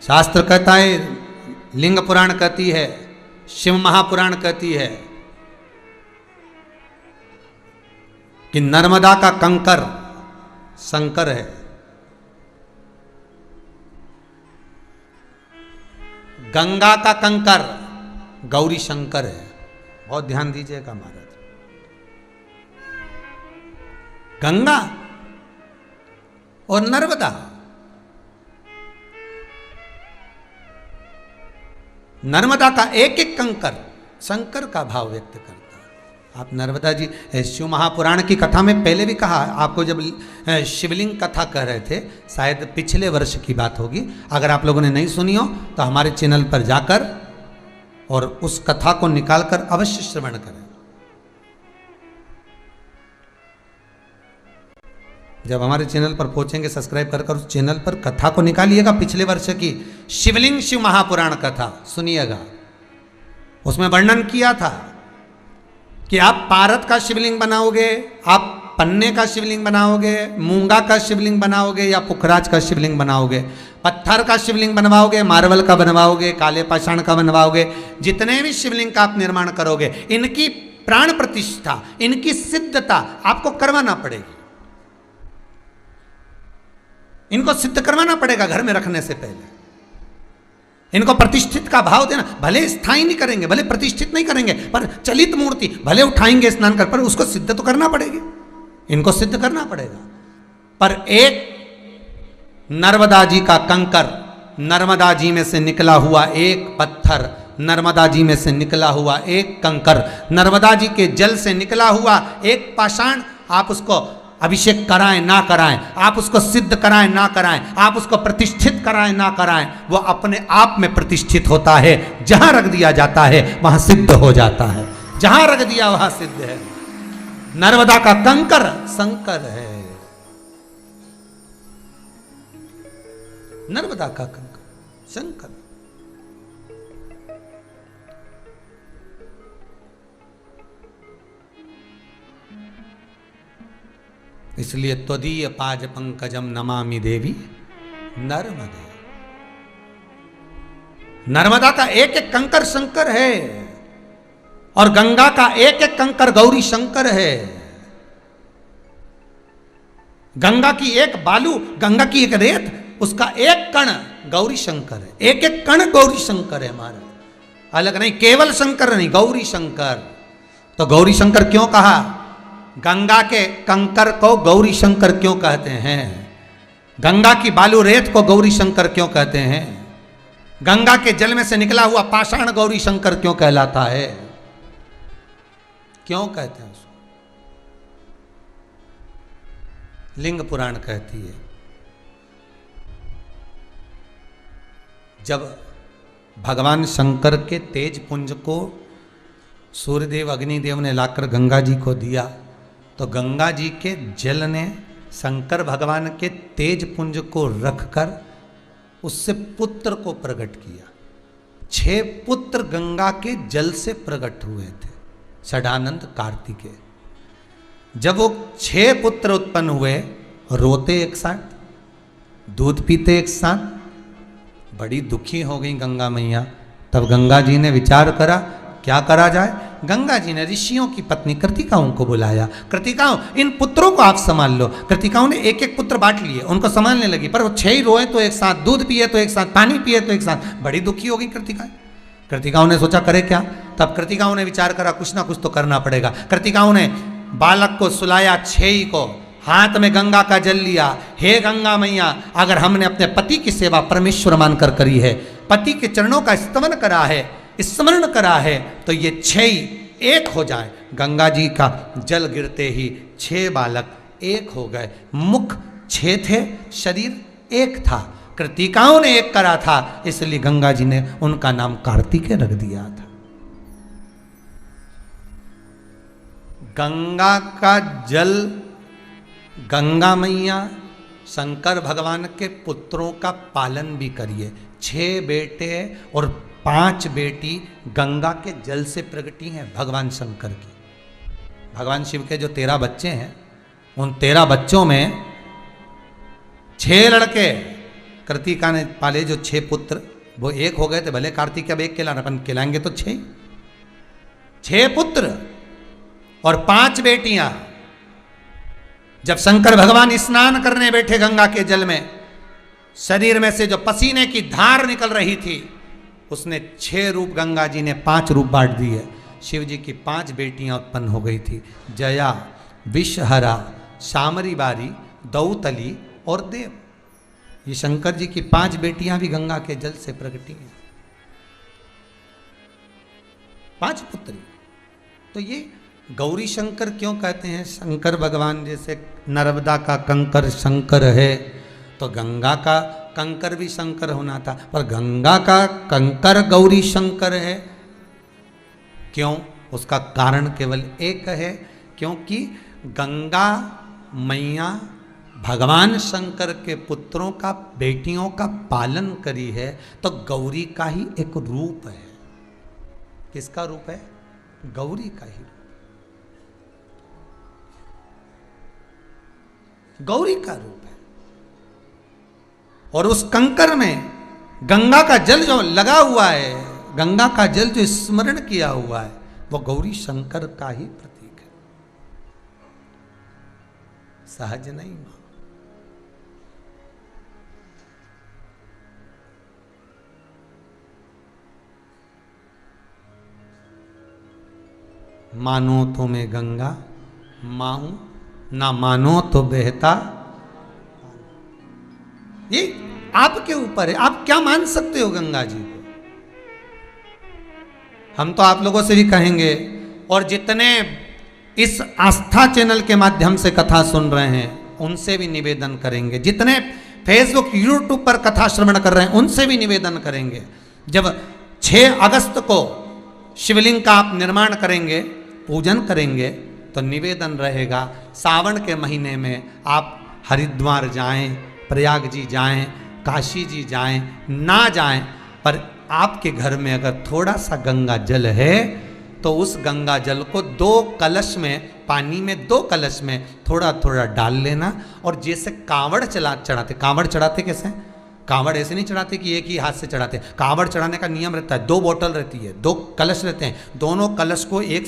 शास्त्र कहता है, लिंग पुराण कहती है, शिव महापुराण कहती है कि नर्मदा का कंकर शंकर है, गंगा का कंकर गौरी शंकर है। बहुत ध्यान दीजिएगा महाराज। गंगा और नर्मदा, नर्मदा का एक एक कंकर शंकर का भाव व्यक्त करता है। आप नर्मदा जी शिव महापुराण की कथा में पहले भी कहा, आपको जब शिवलिंग कथा कह रहे थे, शायद पिछले वर्ष की बात होगी, अगर आप लोगों ने नहीं सुनी हो तो हमारे चैनल पर जाकर और उस कथा को निकालकर अवश्य श्रवण करें। जब हमारे चैनल पर पहुंचेंगे सब्सक्राइब कर उस चैनल पर कथा को निकालिएगा, पिछले वर्ष की शिवलिंग शिव महापुराण कथा सुनिएगा। उसमें वर्णन किया था कि आप पारद का शिवलिंग बनाओगे, आप पन्ने का शिवलिंग बनाओगे, मूंगा का शिवलिंग बनाओगे या पुखराज का शिवलिंग बनाओगे, पत्थर का शिवलिंग बनवाओगे, मार्बल का बनवाओगे, काले पाषाण का बनवाओगे, जितने भी शिवलिंग का आप निर्माण करोगे, इनकी प्राण प्रतिष्ठा, इनकी सिद्धता आपको करवाना पड़ेगी। इनको सिद्ध करवाना पड़ेगा घर में रखने से पहले। इनको प्रतिष्ठित का भाव देना, भले स्थायी नहीं करेंगे, भले प्रतिष्ठित नहीं करेंगे, पर चलित मूर्ति भले उठाएंगे स्नान कर, पर उसको सिद्ध तो करना पड़ेगी, इनको सिद्ध करना पड़ेगा। पर एक नर्मदा जी का कंकर, नर्मदा जी में से निकला हुआ एक पत्थर, नर्मदा जी में से निकला हुआ एक कंकर, नर्मदा जी के जल से निकला हुआ एक पाषाण, आप उसको अभिषेक कराएं ना कराएं, आप उसको सिद्ध कराएं ना कराएं, आप उसको प्रतिष्ठित कराएं ना कराएं, वो अपने आप में प्रतिष्ठित होता है। जहां रख दिया जाता है वहां सिद्ध हो जाता है, जहां रख दिया वहां सिद्ध है। नर्मदा का कंकर शंकर है, नर्मदा का कंकर शंकर। इसलिए त्वदीय पाज पंकजम नमामि देवी नर्मदे। नर्मदा का एक एक कंकर शंकर है और गंगा का एक एक कंकर गौरी शंकर है। गंगा की एक बालू, गंगा की एक रेत, उसका एक कण गौरी शंकर है, एक एक कण गौरी शंकर है महाराज। अलग नहीं, केवल शंकर नहीं, गौरी शंकर। तो गौरी शंकर क्यों कहा? गंगा के कंकर को गौरी शंकर क्यों कहते हैं? गंगा की बालू रेत को गौरी शंकर क्यों कहते हैं? गंगा के जल में से निकला हुआ पाषाण गौरी शंकर क्यों कहलाता है? क्यों कहते हैं उसको? लिंग पुराण कहती है, जब भगवान शंकर के तेज पुंज को सूर्यदेव अग्निदेव ने लाकर गंगा जी को दिया, तो गंगा जी के जल ने शंकर भगवान के तेज पुंज को रखकर उससे पुत्र को प्रकट किया। 6 पुत्र गंगा के जल से प्रकट हुए थे, षडानंद कार्तिकेय। जब वो 6 पुत्र उत्पन्न हुए, रोते एक साथ, दूध पीते एक साथ, बड़ी दुखी हो गई गंगा मैया। तब गंगा जी ने विचार करा क्या करा जाए। गंगा जी ने ऋषियों की पत्नी कृतिकाओं को बुलाया। कृतिकाओं, इन पुत्रों को आप संभाल लो। कृतिकाओं ने एक एक पुत्र बांट लिए, उनको संभालने लगी, पर वो 6 ही रोए तो एक साथ, दूध पिए तो एक साथ, पानी पिए तो एक साथ, बड़ी दुखी हो गई कृतिकाएं। कृतिकाओं ने सोचा करे क्या। तब कृतिकाओं ने विचार करा कुछ ना कुछ तो करना पड़ेगा। कृतिकाओं ने बालक को सुलाया, 6 ही को, हाथ में गंगा का जल लिया। हे गंगा मैया, अगर हमने अपने पति की सेवा परमेश्वर मानकर करी है, पति के चरणों का स्तमन करा है, स्मरण करा है, तो ये 6 एक हो जाए। गंगा जी का जल गिरते ही 6 बालक एक हो गए। मुख 6 थे, शरीर एक था। कृतिकाओं ने एक करा था, इसलिए गंगा जी ने उनका नाम कार्तिकेय रख दिया था। गंगा का जल, गंगा मैया शंकर भगवान के पुत्रों का पालन भी करिए। 6 बेटे और 5 बेटी गंगा के जल से प्रगटी हैं भगवान शंकर की। भगवान शिव के जो 13 बच्चे हैं, उन 13 बच्चों में 6 लड़के कृतिका ने पाले जो 6 पुत्र, वो एक हो गए थे, भले कार्तिक अब एक खिलाना, अपन खिलाएंगे तो 6 पुत्र और 5 बेटियां। जब शंकर भगवान स्नान करने बैठे गंगा के जल में, शरीर में से जो पसीने की धार निकल रही थी, उसने 6 रूप, गंगा जी ने 5 रूप बांट दिए। शिव जी की 5 बेटियां उत्पन्न हो गई थी, जया, विषहरा, शामरी बारी, दौतली और देव। ये शंकर जी की 5 बेटियां भी गंगा के जल से प्रकटी हैं, 5 पुत्री। तो ये गौरी शंकर क्यों कहते हैं? शंकर भगवान जैसे नर्मदा का कंकर शंकर है, तो गंगा का कंकर भी शंकर होना था, पर गंगा का कंकर गौरी शंकर है। क्यों? उसका कारण केवल एक है, क्योंकि गंगा मैया भगवान शंकर के पुत्रों का, बेटियों का पालन करी है, तो गौरी का ही एक रूप है। किसका रूप है? गौरी का ही रूप, गौरी का रूप है। और उस कंकर में गंगा का जल जो लगा हुआ है, गंगा का जल जो स्मरण किया हुआ है, वो गौरी शंकर का ही प्रतीक है, सहज नहीं। मानो तो मैं गंगा माहूं, ना मानो तो बहता। ये आपके ऊपर है, आप क्या मान सकते हो गंगा जी को। हम तो आप लोगों से भी कहेंगे, और जितने इस आस्था चैनल के माध्यम से कथा सुन रहे हैं उनसे भी निवेदन करेंगे, जितने फेसबुक यूट्यूब पर कथा श्रवण कर रहे हैं उनसे भी निवेदन करेंगे, जब 6 अगस्त को शिवलिंग का आप निर्माण करेंगे, पूजन करेंगे, तो निवेदन रहेगा सावन के महीने में आप हरिद्वार जाएं, प्रयाग जी जाएं, काशी जी जाएं, ना जाएं, पर आपके घर में अगर थोड़ा सा गंगा जल है तो उस गंगा जल को 2 कलश में, पानी में 2 कलश में थोड़ा थोड़ा डाल लेना। और जैसे कांवड़ चढ़ाते, कांवड़ चढ़ाते कैसे? कांवड़ ऐसे नहीं चढ़ाते कि एक ही हाथ से चढ़ाते, कांवड़ चढ़ाने का नियम रहता है, 2 बोतल रहती है, 2 कलश रहते हैं, दोनों कलश को एक